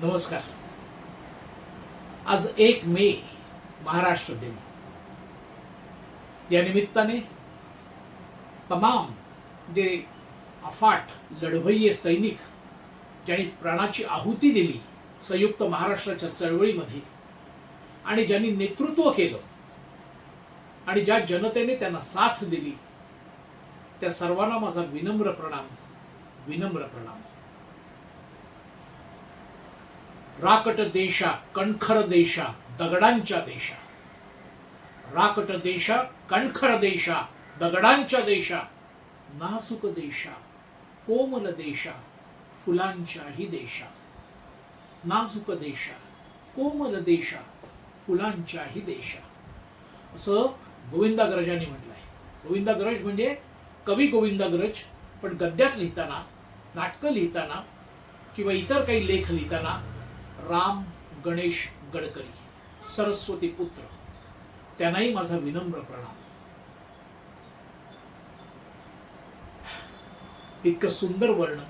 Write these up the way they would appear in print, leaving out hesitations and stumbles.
नमस्कार. आज 1 मे महाराष्ट्र दिन. या निमित्ताने तमाम जे अफाट लढवय्ये सैनिक ज्यांनी प्राणाची आहुती दिली संयुक्त महाराष्ट्राच्या चळवळीमध्ये आणि ज्यांनी नेतृत्व केलं आणि ज्या जनतेने त्यांना साथ दिली त्या सर्वांना माझा विनम्र प्रणाम. राकट देशा कणखर देशा दगडांच्या देशा. राकट देशा कणखर देशा दगडांच्या देशा. नाजूक देशा कोमल देशा फुलांच्याही देशा. नाजूक देशा कोमल देशा फुलांच्याही देशा. असं गोविंदाग्रजांनी म्हटलंय. गोविंदाग्रज म्हणजे कवी गोविंदाग्रज, पण गद्यात लिहिताना, नाटकं लिहिताना किंवा इतर काही लेख लिहिताना राम गणेश गडकरी, सरस्वती पुत्र, त्यांनाही माझा विनम्र प्रणाम. इतकं सुंदर वर्णन.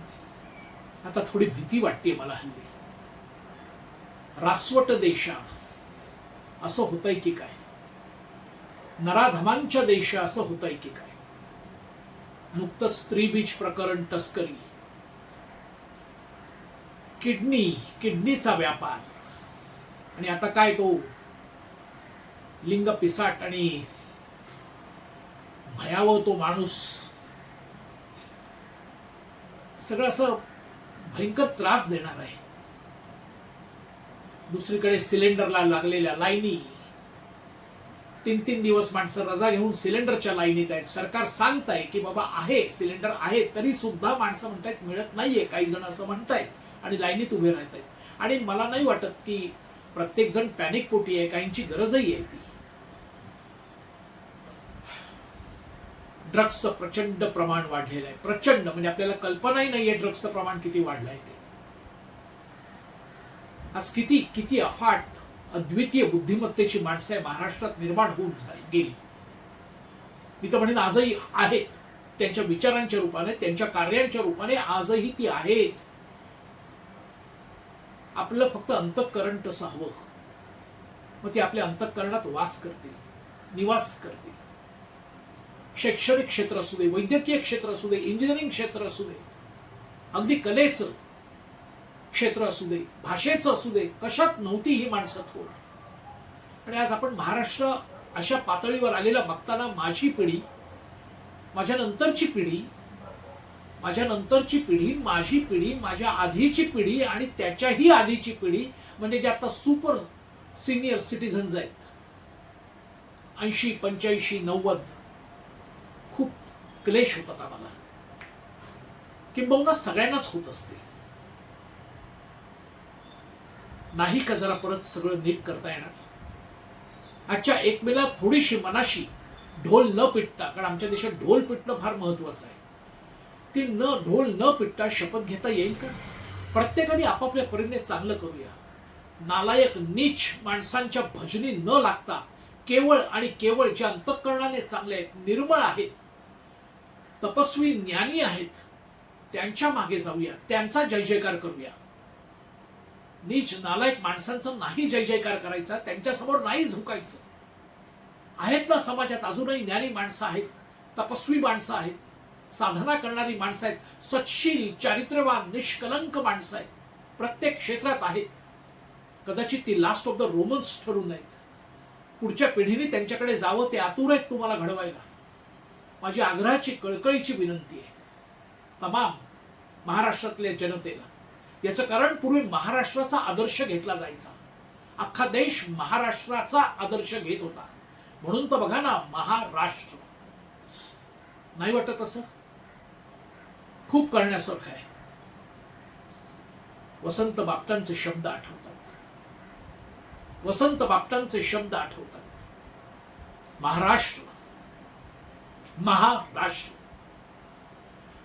आता थोडी भीती वाटते मला हल्ली. रासवट देशा असं होतंय की काय? नराधमांच्या देशा असं होतंय की काय? नुकतंच स्त्रीबीज प्रकरण, तस्करी, किडनीचा व्यापार, आणि आता काय तो लिंग पिसाट आणि भयावह तो माणूस, सगळं असं भयंकर त्रास देणार आहे. दुसरीकडे सिलेंडरला लागलेल्या लाईनी, 3-3 दिवस माणसं रजा घेऊन सिलेंडरच्या लाईनीत आहेत. सरकार सांगत आहे की बाबा आहे सिलेंडर आहे, तरी सुद्धा माणसं म्हणतायत मिळत नाहीये. काही जण असं म्हणतायत आणि लाईनीत उभे राहत आहेत. आणि मला नाही वाटत की प्रत्येक जण पॅनिक पोटी आहे, काहींची गरजही आहे ती. ड्रग्सचं प्रचंड प्रमाण वाढलेलं आहे. प्रचंड म्हणजे आपल्याला कल्पनाही नाहीये ड्रग्सचं प्रमाण किती वाढलंय ते. आज किती अफाट अद्वितीय बुद्धिमत्तेची माणसं आहे महाराष्ट्रात निर्माण होऊन गेली. मी तर म्हणेन आजही आहेत. त्यांच्या विचारांच्या रूपाने, त्यांच्या कार्यांच्या रूपाने आजही ती आहेत. आपलं फक्त अंतःकरण तसं हवं, मग ती आपल्या अंतःकरणात वास करतील, निवास करतील. शैक्षणिक क्षेत्र असू दे, वैद्यकीय क्षेत्र असू दे, इंजिनिअरिंग क्षेत्र असू दे, अगदी कलेचं क्षेत्र असू दे, भाषेचं असू दे, कशात नव्हती ही माणसं थोर. आणि आज आपण महाराष्ट्र अशा पातळीवर आलेला बघताना माझी पिढी, माझ्या नंतरची पिढी, माझी पिढी, माझ्या आधीची पिढी आणि त्याच्याही आधीची पिढी, म्हणजे जे आता सुपर सिनियर सिटीजन्स आहेत, 80, 85, 90, खूप क्लेश होतात आम्हाला, किंबहुना सगळ्यांनाच होत असतील. नाही का जरा परत सगळं नीट करता येणार? आजच्या 1 मेला थोडीशी मनाशी ढोल न पिटता, कारण आमच्या देशात ढोल पिटणं फार महत्वाचं आहे, ती ढोल न पिटता शपथ घेता येईल का? प्रत्येकाने आपापल्या परीने चांगलं करूया. नालायक नीच माणसांच्या भजनी न लागता केवळ आणि केवळ जे अंतःकरणाने चांगले आहेत, निर्मळ आहेत, तपस्वी ज्ञानी आहेत, त्यांच्या मागे जाऊया, त्यांचा जय जयकार करूया. नीच नालायक माणसांचं नाही जय जयकार करायचा, त्यांच्यासमोर नाही झुकायचं. आहेत ना समाजात अजूनही ज्ञानी माणसं आहेत, तपस्वी माणसं आहेत, साधना करणारी माणसं आहेत, सत्शील चारित्र्यवान निष्कलंक माणसं आहेत, प्रत्येक क्षेत्रात आहेत. कदाचित ती लास्ट ऑफ द रोमन्स ठरून आहेत. पुढच्या पिढीने त्यांच्याकडे जावं, ते आतुर आहेत तुम्हाला घडवायला. माझी आग्रहाची कळकळीची विनंती आहे तमाम महाराष्ट्रातल्या जनतेला. याचं कारण पूर्वी महाराष्ट्राचा आदर्श घेतला जायचा, अख्खा देश महाराष्ट्राचा आदर्श घेत होता. म्हणून तर बघा ना, महाराष्ट्र. नाही वाटत असं? खूप करण्यासारखं आहे. वसंत बापटांचे शब्द आठवतात. महाराष्ट्र, महाराष्ट्र.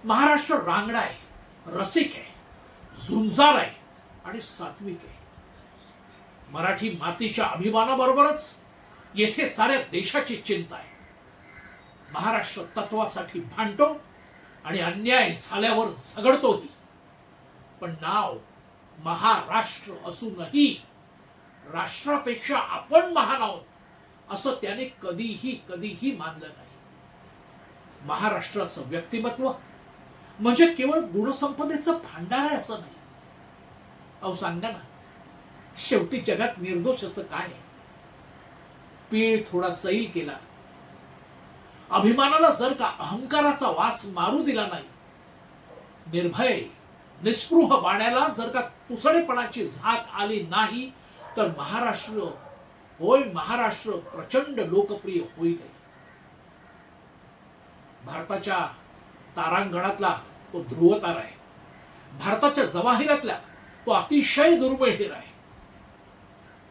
महाराष्ट्र रांगडा आहे, रसिक आहे, झुंजार आहे आणि सात्विक आहे. मराठी मातीच्या अभिमानाबरोबरच येथे साऱ्या देशाची चिंता आहे. महाराष्ट्र तत्वासाठी भांडतो आणि अन्याय झाल्यावर झगडतोही. पण नाव महाराष्ट्र असूनही राष्ट्रापेक्षा आपण महान आहोत असं त्याने कधीही मानलं नाही. महाराष्ट्राचं व्यक्तिमत्व म्हणजे केवळ गुणसंपदेचं भांडार आहे असं नाही. अहो सांगा ना, शेवटी जगात निर्दोष असं काय आहे? पीळ थोडा सैल केला, अभिमानाला जर का अहंकाराचा वास मारू दिला नाही, निर्भय निस्पृह बाण्याला जर का तुसडेपणाची झाक आली नाही, तर महाराष्ट्र प्रचंड लोकप्रिय होईल. भारताच्या तारांगणातला तो ध्रुव तारा आहे. भारताच्या जवाहिरातला तो अतिशय दुर्मिळ हिरा आहे.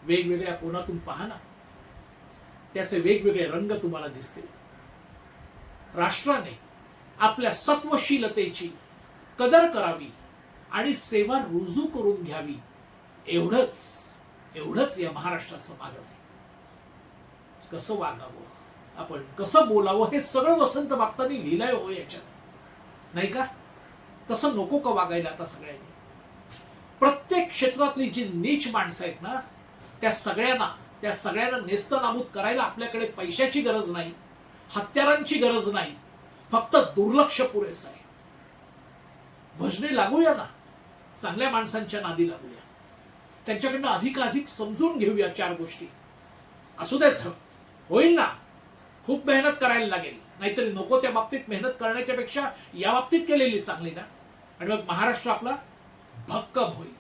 वेगवेगळ्या कोनातून पहा ना, त्याचे वेगवेगळे रंग तुम्हाला दिसतील. राष्ट्राने आपल्या सत्वशीलतेची कदर करावी आणि सेवा रुजू करून घ्यावी, एवढंच या महाराष्ट्राचं मागणं आहे. कसं वागावं, आपण कसं बोलावं, हे सगळं वसंत बागतांनी लिहिलंय हो याच्यात, नाही का? तसं नको का वागायला आता सगळ्यांनी? प्रत्येक क्षेत्रातली जी नीच माणसं आहेत ना, त्या सगळ्यांना नेस्तनाबूत करायला आपल्याकडे पैशाची गरज नाही, हत्यारांची गरज नाही, फक्त दुर्लक्ष पुरेसं आहे. भजने लागूया ना, चांगल्या माणसांच्या नादी लागूया, त्यांच्याकडनं अधिकाधिक समजून घेऊया 4 गोष्टी. असू द्याच, होईल ना. खूप मेहनत करायला लागेल, नाहीतरी नको त्या बाबतीत मेहनत करण्याच्या पेक्षा या बाबतीत केलेली चांगली ना. आणि मग महाराष्ट्र आपला भक्कम होईल,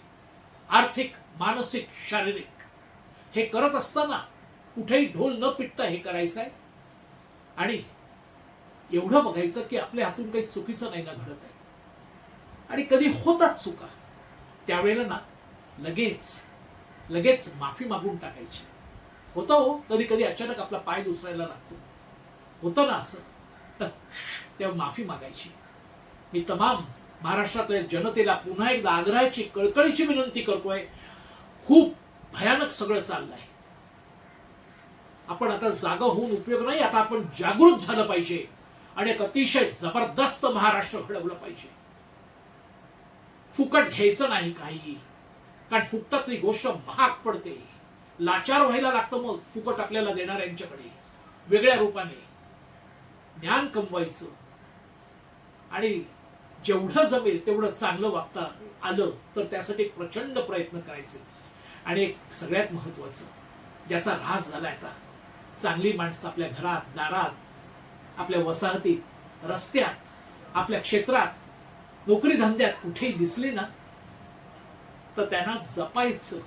आर्थिक, मानसिक, शारीरिक. हे करत असताना कुठेही ढोल न पिटता हे करायचं आहे. आणि एवढं बघायचं की आपल्या हातून काही चुकीचं नाही ना घडत आहे. आणि कधी होतात चुका, त्यावेळेला ना लगेच माफी मागून टाकायची. होतं हो, कधी कधी अचानक आपला पाय दुसरायला लागतो, होतं ना असं, तेव्हा माफी मागायची. मी तमाम महाराष्ट्रातल्या जनतेला पुन्हा एकदा आग्रहाची, कळकळीची विनंती करतोय. खूप भयानक सगळं चाललंय. आपण आता जागा होऊन उपयोग नाही, आता आपण जागृत झालं पाहिजे आणि एक अतिशय जबरदस्त महाराष्ट्र घडवलं पाहिजे. फुकट घ्यायचं नाही काही, कारण फुकटातली गोष्ट महाग पडते. लाचार व्हायला लागतं मग फुकट आपल्याला देणाऱ्यांच्याकडे. वेगळ्या रूपाने ज्ञान कमवायचं आणि जेवढं जमेल तेवढं चांगलं वागता आलं तर त्यासाठी प्रचंड प्रयत्न करायचे. आणि एक सगळ्यात महत्वाचं, ज्याचा ऱ्हास झालाय आता, चांगली माणसं आपल्या घरात, दारात, आपल्या वसाहतीत, रस्त्यात, आपल्या क्षेत्रात, नोकरी धंद्यात कुठेही दिसली ना, तर त्यांना जपायचं.